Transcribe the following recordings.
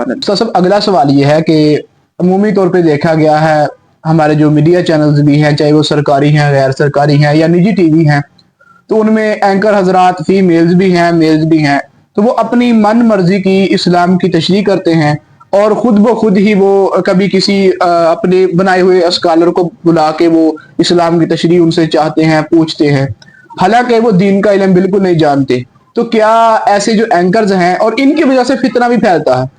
तो सब अगला सवाल ये है कि अमूमी तौर पे देखा गया है हमारे जो मीडिया चैनल्स भी हैं, चाहे वो सरकारी हैं, गैर सरकारी हैं या निजी टीवी हैं, तो उनमें एंकर हजरात फीमेल्स भी हैं, मेल्स भी हैं, तो वो अपनी मन मर्जी की इस्लाम की तशरीह करते हैं और खुद ब खुद ही वो कभी किसी अपने बनाए हुए स्कॉलर को बुला के वो इस्लाम की तशरीह उनसे चाहते हैं, पूछते हैं, हालांकि वो दीन का इल्म बिल्कुल नहीं जानते। तो क्या ऐसे जो एंकर्स हैं, और इनकी वजह से फितना भी फैलता है,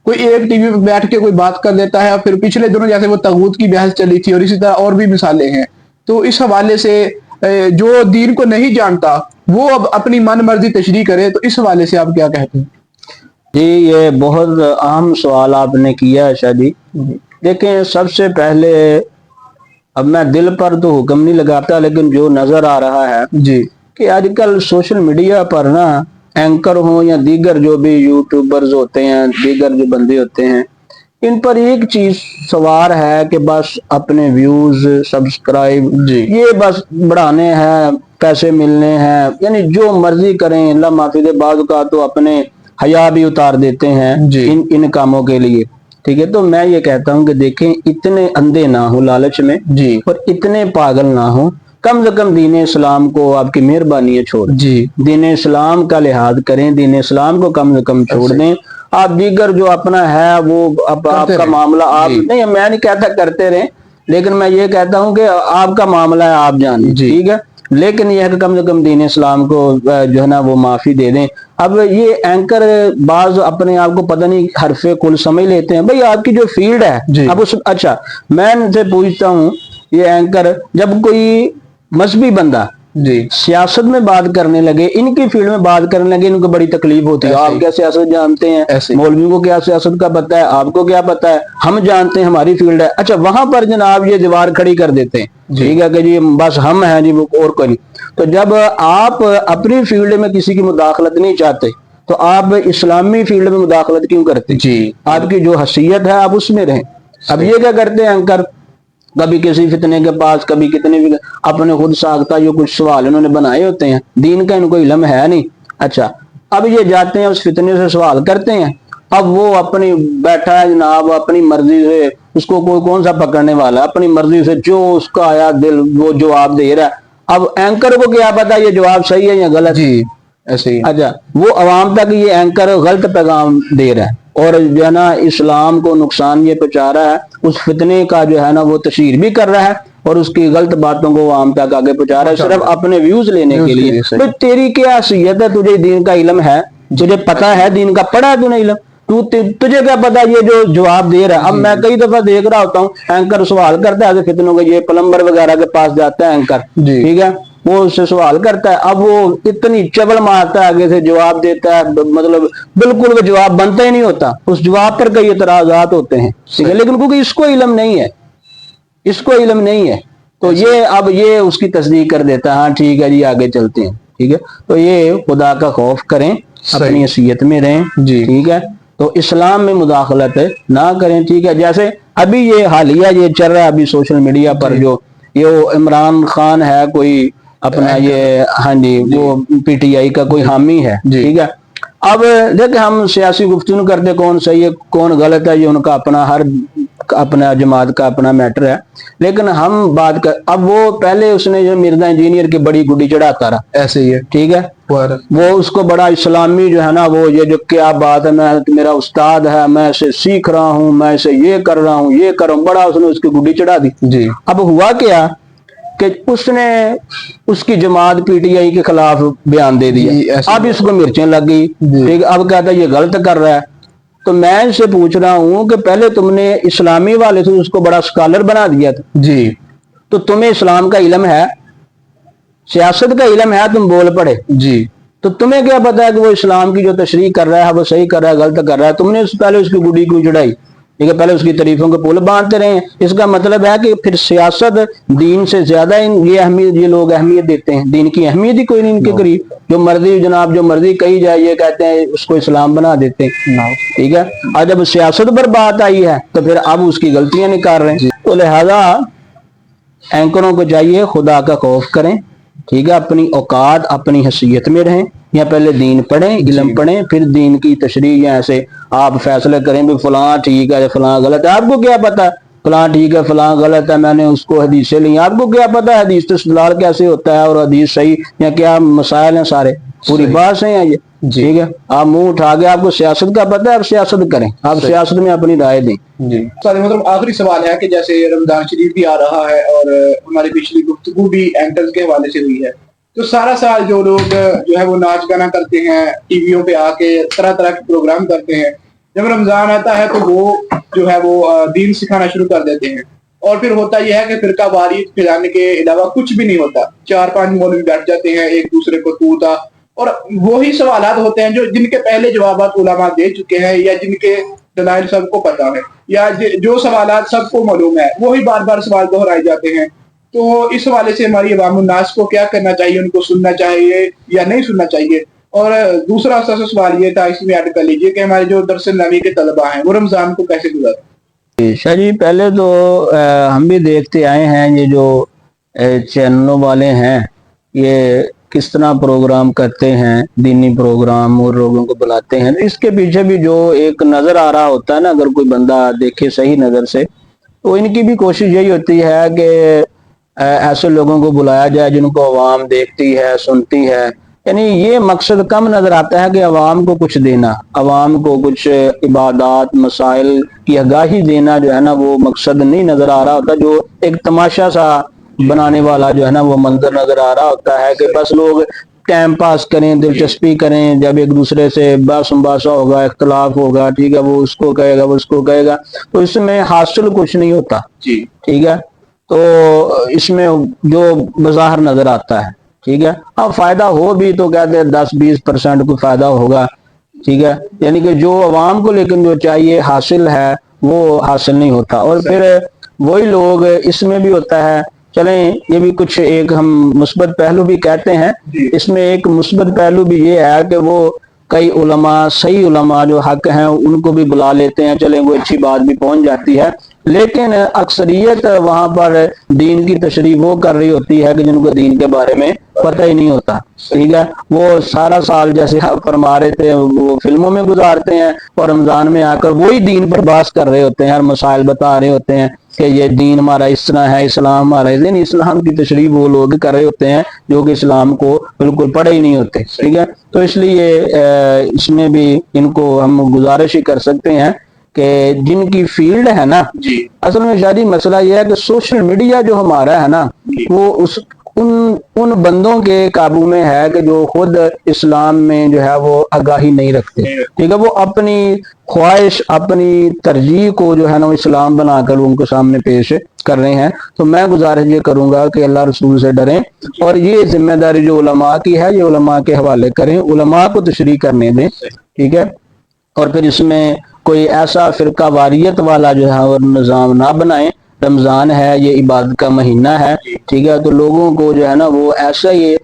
कोई एक टीवी पे बैठ के कोई बात कर लेता है, फिर पिछले दिनों जैसे वो तगूत की बहस चली थी और इसी तरह और भी मिसालें हैं, तो इस हवाले से जो दीन को नहीं जानता वो अब अपनी मन मर्जी तशरीह करे, तो इस हवाले से आप क्या कहते हैं? जी, ये बहुत अहम सवाल आपने किया है शाह जी। देखें, सबसे पहले अब मैं दिल पर तो हुक्म नहीं लगाता, लेकिन जो नजर आ रहा है जी कि आजकल सोशल मीडिया पर ना एंकर हो या दीगर जो भी यूट्यूबर्स होते हैं, दीगर जो बंदे होते हैं, इन पर एक चीज सवार है कि बस अपने व्यूज, सब्सक्राइब ये बस बढ़ाने हैं, पैसे मिलने हैं, यानी जो मर्जी करें। अल्लाह माफी दे, बाद का तो अपने हया भी उतार देते हैं इन कामों के लिए। ठीक है, तो मैं ये कहता हूं कि देखें, इतने अंधे ना हो लालच में जी, और इतने पागल ना हो, कम से कम दीन इस्लाम को आपकी मेहरबानी है छोड़ जी, दीन इस्लाम का लिहाज करें, दीन इस्लाम को कम से कम छोड़ दें। आप दीगर जो अपना है वो आपका मामला, आप नहीं, मैं नहीं कहता करते रहें, लेकिन मैं ये कहता हूं कि आपका मामला है, आप जाने, ठीक है, लेकिन यह है कि कम से कम दीन इस्लाम को जो है ना वो माफी दे दें। अब ये एंकर बाज अपने आप को पता नहीं हरफे कुल समझ लेते हैं। भाई आपकी जो फील्ड है, अब उस अच्छा मैं इनसे पूछता हूँ, ये एंकर जब कोई मजहबी बंदा जी सियासत में बात करने लगे, इनकी फील्ड में बात करने लगे, इनको बड़ी तकलीफ होती है। आप क्या सियासत जानते हैं? मौलवी को क्या सियासत का पता है? आपको क्या पता है? हम जानते हैं, हमारी फील्ड है। अच्छा, वहां पर जनाब ये दीवार खड़ी कर देते हैं, ठीक है कि जी बस हम हैं जी, और कोई नहीं। तो जब आप अपनी फील्ड में किसी की मुदाखलत नहीं चाहते, तो आप इस्लामी फील्ड में मुदाखलत क्यों करते जी? आपकी जो हैसियत है आप उसमें रहें। अब ये क्या करते हैं एंकर, कभी किसी फितने के पास, कभी कितने भी अपने खुद साख्ता जो कुछ सवाल इन्होंने बनाए होते हैं, दीन का इनको इल्म है नहीं। अच्छा, अब ये जाते हैं उस फितने से सवाल करते हैं, अब वो अपनी बैठा है जनाब, अपनी मर्जी से, उसको कोई कौन सा पकड़ने वाला, अपनी मर्जी से जो उसका आया दिल वो जवाब दे रहा है। अब एंकर को क्या पता ये जवाब सही है या गलत जी, ऐसे ही। अच्छा, वो अवाम तक ये एंकर गलत पैगाम दे रहा है और जो है ना इस्लाम को नुकसान ये पहुंचा रहा है, उस फितने का जो है ना वो तशहीर भी कर रहा है और उसकी गलत बातों को आम तक आगे पहुंचा रहा है, सिर्फ अपने व्यूज लेने के लिए। तो तेरी क्या हैसियत है? तुझे दीन का इल्म है? तुझे पता है दीन का? पढ़ा तूने इल्म? तुझे क्या पता ये जो जवाब दे रहा है? अब मैं कई दफा देख रहा होता हूँ, एंकर सवाल करता है फितनों के, ये प्लम्बर वगैरह के पास जाता है एंकर, ठीक है, वो उससे सवाल करता है, अब वो इतनी चबल मारता है, आगे से जवाब देता है, मतलब बिल्कुल वो जवाब बनता ही नहीं होता, उस जवाब पर कई एतराजात होते हैं, ठीक है, लेकिन क्योंकि इसको इल्म नहीं है, इसको इल्म नहीं है, तो ये अब ये उसकी तस्दीक कर देता है, हाँ ठीक है जी आगे चलते हैं, ठीक है। तो ये खुदा का खौफ करें, अपनी हैसियत में रहें जी, ठीक है, तो इस्लाम में मुदाखलत ना करें, ठीक है। जैसे अभी ये हालिया ये चल रहा है अभी सोशल मीडिया पर, जो ये इमरान खान है कोई अपना ये, हाँ जी, वो पीटीआई का कोई हामी है, ठीक है। अब देखे हम सियासी गुफ्तगू करते, कौन सही है कौन गलत है, ये उनका अपना, हर अपना जमात का अपना मैटर है, लेकिन हम बात कर, अब वो पहले उसने जो मिर्जा इंजीनियर की बड़ी गुड्डी चढ़ाता रहा, ऐसे ही है, ठीक है, वो उसको बड़ा इस्लामी जो है ना, वो ये जो क्या बात है, मैं मेरा उस्ताद है, मैं इसे सीख रहा हूँ, मैं इसे ये कर रहा हूँ, ये कर रहा हूँ, बड़ा उसने उसकी गुड्डी चढ़ा दी जी। अब हुआ क्या कि उसने उसकी जमात पीटीआई के खिलाफ बयान दे दिया, अब इसको मिर्चें लग गई, ठीक, अब कहता है ये गलत कर रहा है। तो मैं इससे पूछ रहा हूं कि पहले तुमने इस्लामी वाले से उसको बड़ा स्कॉलर बना दिया था जी, तो तुम्हें इस्लाम का इल्म है, सियासत का इल्म है, तुम बोल पड़े जी, तो तुम्हें क्या पता है कि वो इस्लाम की जो तशरीह कर रहा है वो सही कर रहा है गलत कर रहा है? तुमने पहले उसकी गुड़ी क्यों चढ़ाई, ठीक है, पहले उसकी तारीफों के पुल बांधते रहे। इसका मतलब है कि फिर सियासत दीन से ज्यादा ये अहमियत, ये लोग अहमियत देते हैं, दीन की अहमियत ही कोई नहीं इनके करीब, जो मर्जी जनाब जो मर्जी कही जाए ये कहते हैं उसको इस्लाम बना देते हैं, ठीक है। और जब सियासत पर बात आई है तो फिर अब उसकी गलतियां निकाल रहे हैं। तो लिहाजा एंकरों को चाहिए खुदा का खौफ करें, ठीक है, अपनी औकात अपनी हैसियत में रहें, या पहले दीन पढ़ें, इल्म पढ़ें, फिर दीन की तशरीह या ऐसे आप फैसले करें भी फलां ठीक है फलां गलत है। आपको क्या पता फलां ठीक है फलां गलत है, मैंने उसको हदीसें ली, आपको क्या पता है हदीस इस्तेदलाल कैसे होता है और हदीस सही या क्या मसाइल हैं सारे, पूरी बात सही है ये। ठीक है, आप मुंह उठा के आपको सियासत का पता है, आप सियासत करें, आप सियासत में अपनी राय दें। जी मतलब आखिरी सवाल है कि जैसे रमजान शरीफ भी आ रहा है और हमारी पिछली गुफ्तगू भी एंकर्स के हवाले से हुई है, तो सारा साल जो लोग जो है वो नाच गाना करते हैं, टीवियों पे आके तरह तरह के प्रोग्राम करते हैं, जब रमजान आता है तो वो जो है वो दीन सिखाना शुरू कर देते हैं। और फिर होता यह है कि फिरका वारीत फैलाने के अलावा कुछ भी नहीं होता, 4-5 मौलवी बैठ जाते हैं एक दूसरे को तूता, और वही सवालात होते हैं जो जिनके पहले जवाबात उलमा दे चुके हैं या जिनके दलाइल सबको पता है या जो सवालात सबको मालूम है, वही बार बार सवाल दोहराए जाते हैं। तो इस हवाले से हमारी अवामुन्नास को क्या करना चाहिए, उनको सुनना चाहिए या नहीं सुनना चाहिए? और दूसरा सवाल ये था, इसमें ऐड कर लीजिए कि हमारे जो दरस नबी के तलबा हैं वो रमजान को कैसे गुजारते? शाह जी पहले तो हम भी देखते आए हैं ये जो चैनलों वाले हैं ये किस तरह प्रोग्राम करते हैं, दीनी प्रोग्राम और लोगों को बुलाते हैं। तो इसके पीछे भी जो एक नजर आ रहा होता है ना, अगर कोई बंदा देखे सही नजर से, तो इनकी भी कोशिश यही होती है कि ऐसे लोगों को बुलाया जाए जिनको अवाम देखती है सुनती है। यानी ये मकसद कम नजर आता है कि अवाम को कुछ देना, अवाम को कुछ इबादत मसाइल की आगाही देना जो है ना वो मकसद नहीं नजर आ रहा होता। जो एक तमाशा सा बनाने वाला जो है ना वो मंजर नजर आ रहा होता है कि बस लोग टाइम पास करें, दिलचस्पी करें, जब एक दूसरे से बहस मुबासा होगा, इख्तलाफ होगा, ठीक है, वो उसको कहेगा वो उसको कहेगा, तो इसमें हासिल कुछ नहीं होता। जी ठीक है, तो इसमें जो बाहर नजर आता है, ठीक है, अब फायदा हो भी तो कहते हैं 10-20% को फायदा होगा। ठीक है, यानी कि जो अवाम को लेकिन जो चाहिए हासिल है वो हासिल नहीं होता। और फिर वही लोग इसमें भी होता है, चलें ये भी कुछ एक हम मुस्बत पहलू भी कहते हैं, इसमें एक मुस्बत पहलू भी ये है कि वो कई उलमा सही उलमा जो हक हैं उनको भी बुला लेते हैं, चलें वो अच्छी बात भी पहुंच जाती है, लेकिन अक्सरियत वहां पर दीन की तशरीह वो कर रही होती है कि जिनको दीन के बारे में पता ही नहीं होता। ठीक है, वो सारा साल जैसे आप फरमा रहे थे वो फिल्मों में गुजारते हैं और रमजान में आकर वही दीन पर बात कर रहे होते हैं, हर मसाइल बता रहे होते हैं कि ये दीन हमारा इस तरह है, इस्लाम हमारा दिन, इस्लाम की तशरीह वो लोग कर रहे होते हैं जो कि इस्लाम को बिल्कुल पढ़े ही नहीं होते। ठीक है, तो इसलिए इसमें भी इनको हम गुजारिश ही कर सकते हैं कि जिनकी फील्ड है ना, असल में शादी मसला यह है कि सोशल मीडिया जो हमारा है ना वो उन बंदों के काबू में है कि जो खुद इस्लाम में जो है वो आगाही नहीं रखते। ठीक है, वो अपनी ख्वाहिश अपनी तरजीह को जो है ना इस्लाम बनाकर उनको सामने पेश कर रहे हैं। तो मैं गुजारिश ये करूंगा कि अल्लाह रसूल से डरें और ये जिम्मेदारी जो उलमा की है ये उलमा के हवाले करें, उलमा को तशरीह करने दें। ठीक है, और फिर इसमें कोई ऐसा फिरका वारियत वाला जो है और निज़ाम ना बनाए। रमजान है, ये इबादत का महीना है, ठीक है, तो लोगों को जो है ना वो ऐसा ये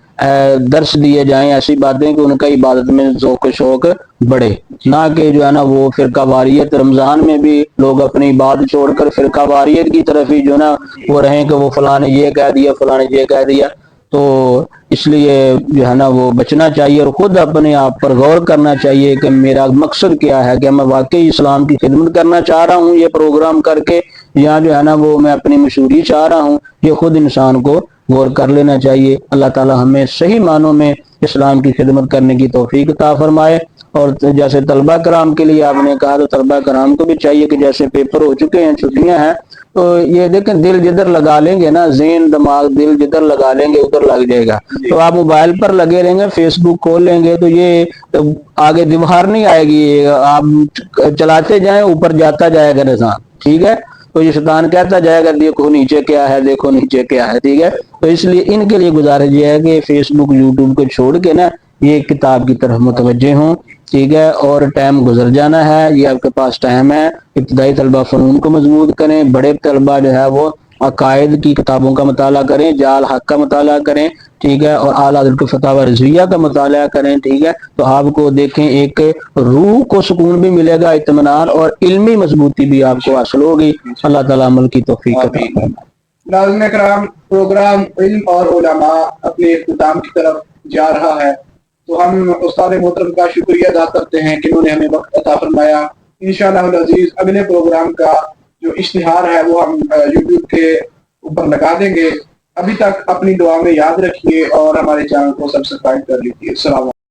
दर्श दिए जाएं ऐसी बातें कि उनका इबादत में ज़ौक़ शौक बढ़े, ना कि जो है ना वो फिरका वारियत रमजान में भी लोग अपनी इबादत छोड़कर फिरका वारियत की तरफ ही जो ना वो रहें कि वो फलां ने ये कह दिया फलां ने ये कह दिया। तो इसलिए जो है ना वो बचना चाहिए और खुद अपने आप पर गौर करना चाहिए कि मेरा मकसद क्या है, कि मैं वाकई इस्लाम की खिदमत करना चाह रहा हूँ ये प्रोग्राम करके, या जो है ना वो मैं अपनी मशहूरी चाह रहा हूँ। ये खुद इंसान को गौर कर लेना चाहिए। अल्लाह ताला हमें सही मानों में इस्लाम की खिदमत करने की तौफीक अता फरमाए। और जैसे तलबा कराम के लिए आपने कहा, तो तलबा कराम को भी चाहिए कि जैसे पेपर हो चुके हैं, छुट्टियां हैं, तो ये देखें दिल जिधर लगा लेंगे ना, ज़हन दिमाग दिल जिधर लगा लेंगे उधर लग जाएगा। तो आप मोबाइल पर लगे रहेंगे, फेसबुक खोल लेंगे तो ये आगे दीवार नहीं आएगी, आप चलाते जाएं ऊपर जाता जाएगा निशान। ठीक है, तो ये शैतान कहता जाएगा देखो नीचे क्या है, देखो नीचे क्या है। ठीक है, तो इसलिए इनके लिए गुजारिश ये है कि फेसबुक यूट्यूब को छोड़ के ना ये किताब की तरफ मुतवज्जे हों। ठीक है, और टाइम गुजर जाना है, ये आपके पास टाइम है। इब्तदाई तलबा फ़नून को मजबूत करें, बड़े तलबा जो है वो अकायद की किताबों का मुताला करें, जाल हक का मुताला करें। ठीक है, और आला हज़रत फतवा रज़विया का मुताला करें। ठीक है, तो आपको देखें एक रूह को सुकून भी मिलेगा, इत्मीनान और इल्मी मजबूती भी आपको हासिल होगी। अल्लाह ताला अमल की तौफीक अता फरमाए। नाज़रीन किराम, प्रोग्राम इल्म और उलमा अपने इख्तिताम की तरफ जा रहा है। تو ہم استاد محترم کا شکریہ ادا کرتے ہیں کہ انہوں نے ہمیں وقت عطا فرمایا. انشاءاللہ العزیز اگلے پروگرام کا جو اشتہار ہے وہ ہم یوٹیوب کے اوپر لگا دیں گے. ابھی تک اپنی دعا میں یاد رکھیے اور ہمارے چینل کو سبسکرائب کر لیجیے. السلام علیکم.